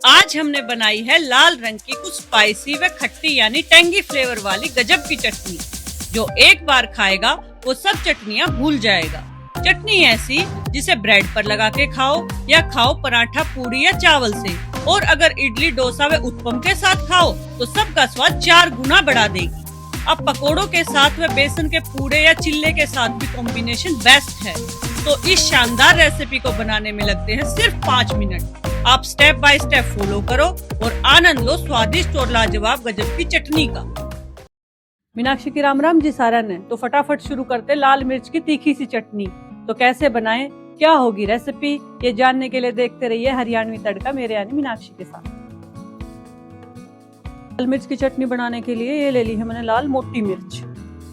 आज हमने बनाई है लाल रंग की कुछ स्पाइसी व खट्टी यानी टेंगी फ्लेवर वाली गजब की चटनी। जो एक बार खाएगा वो सब चटनियाँ भूल जाएगा। चटनी ऐसी जिसे ब्रेड पर लगा के खाओ या खाओ पराठा पूरी या चावल से, और अगर इडली डोसा व उत्पम के साथ खाओ तो सबका स्वाद 4 गुना बढ़ा देगी। अब पकोड़ों के साथ व बेसन के पूड़े या चिल्ले के साथ भी कॉम्बिनेशन बेस्ट है। तो इस शानदार रेसिपी को बनाने में लगते हैं सिर्फ 5 मिनट। आप स्टेप बाय स्टेप फॉलो करो और आनंद लो स्वादिष्ट और लाजवाब गजब की चटनी का। मीनाक्षी की राम राम जी सारा ने, तो फटाफट शुरू करते लाल मिर्च की तीखी सी चटनी। तो कैसे बनाएं, क्या होगी रेसिपी, ये जानने के लिए देखते रहिए हरियाणवी तड़का मेरे यानी मीनाक्षी के साथ। लाल मिर्च की चटनी बनाने के लिए ये ले ली है मैंने लाल मोटी मिर्च।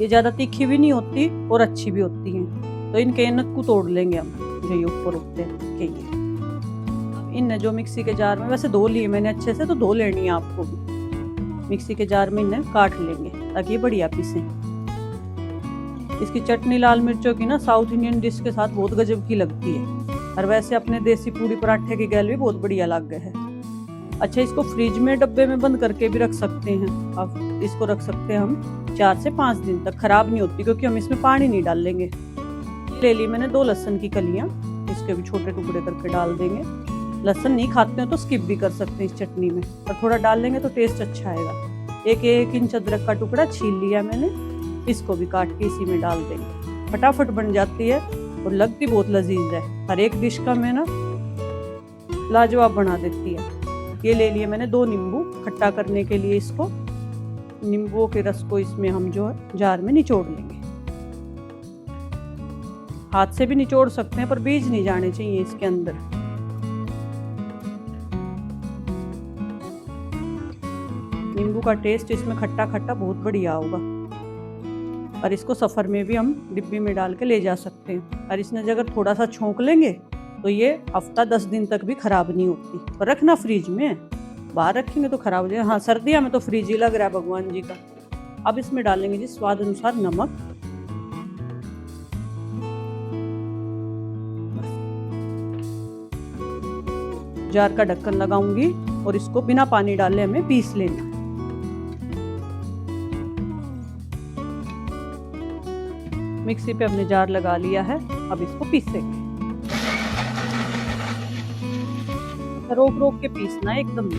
ये ज्यादा तीखी भी नहीं होती और अच्छी भी होती है। तो इनके नक को तोड़ लेंगे हम, जो ये ऊपर उठते हैं। इनने जो मिक्सी के जार में, वैसे धो लिए मैंने अच्छे से, तो धो लेनी है आपको भी। मिक्सी के जार में इन्हें काट लेंगे ताकि ये बढ़िया पीसे। इसकी चटनी लाल मिर्चों की ना साउथ इंडियन डिश के साथ बहुत गजब की लगती है, और वैसे अपने देसी पूरी पराठे की गैल भी बहुत बढ़िया लग गए है। अच्छा, इसको फ्रिज में डब्बे में बंद करके भी रख सकते हैं। अब इसको रख सकते हैं हम 4 से 5 दिन तक, खराब नहीं होती क्योंकि हम इसमें पानी नहीं डालेंगे। ले ली मैंने 2 लहसुन की कलियां, इसके भी छोटे टुकड़े करके डाल देंगे। लहसुन नहीं खाते हो तो स्किप भी कर सकते हैं इस चटनी में, पर थोड़ा डाल लेंगे तो टेस्ट अच्छा आएगा। 1 इंच अदरक का टुकड़ा छील लिया मैंने, इसको भी काट के इसी में डाल देंगे। फटाफट बन जाती है और लगती बहुत लजीज है। हर एक डिश का मैं ना लाजवाब बना देती है। ये ले लिए मैंने 2 नींबू खट्टा करने के लिए। इसको नींबू के रस को इसमें हम जो है जार में निचोड़ लेंगे। हाथ से भी निचोड़ सकते हैं पर बीज नहीं जाने चाहिए इसके अंदर। नींबू का टेस्ट इसमें खट्टा खट्टा बहुत बढ़िया होगा, और इसको सफर में भी हम डिब्बी में डाल के ले जा सकते हैं। और इसमें अगर थोड़ा सा छोंक लेंगे तो ये हफ्ता 10 दिन तक भी खराब नहीं होती। पर रखना फ्रिज में, बाहर रखेंगे तो खराब हो जाए। हाँ, सर्दियों में तो फ्रिज ही लग रहा है भगवान जी का। अब इसमें डालेंगे जी स्वाद अनुसार नमक। जार का ढक्कन लगाऊंगी और इसको बिना पानी डाले हमें पीस लेना। मिक्सी पे हमने जार लगा लिया है, अब इसको पीसेंगे। रोक रोक के पीसना है एकदम।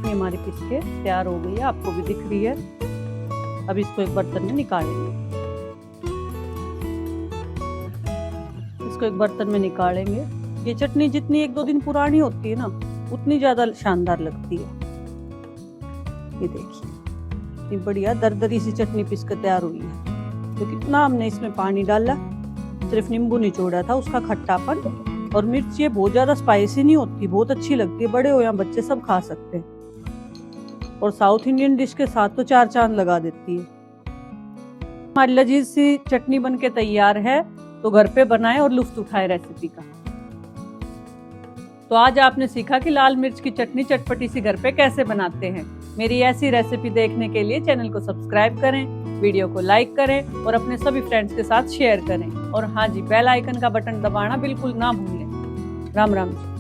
हमारी पीस के तैयार हो गई है, आपको भी दिख रही है। अब इसको एक बर्तन में निकालेंगे। इसको एक बर्तन में निकालेंगे। ये चटनी जितनी 1-2 दिन पुरानी होती है ना, उतनी ज्यादा शानदार लगती है। ये देखिए इतनी बढ़िया दरदरी सी चटनी पीस के तैयार हुई है। तो कितना हमने इसमें पानी डाला, सिर्फ नींबू निचोड़ा था, उसका खट्टापन। और मिर्च ये बहुत ज्यादा स्पाइसी नहीं होती, बहुत अच्छी लगती है। बड़े हो या बच्चे सब खा सकते हैं, और साउथ इंडियन डिश के साथ तो 4 चांद लगा देती है। हमारी लजीज सी चटनी बनके तैयार है, तो घर पे बनाएं और लुत्फ उठाएं रेसिपी का। तो आज आपने सीखा कि लाल मिर्च की चटनी चटपटी सी घर पे कैसे बनाते हैं। मेरी ऐसी रेसिपी देखने के लिए चैनल को सब्सक्राइब करें, वीडियो को लाइक करें और अपने सभी फ्रेंड्स के साथ शेयर करें। और हाँ जी, बेल आइकन का बटन दबाना बिल्कुल ना भूलें। राम राम जी।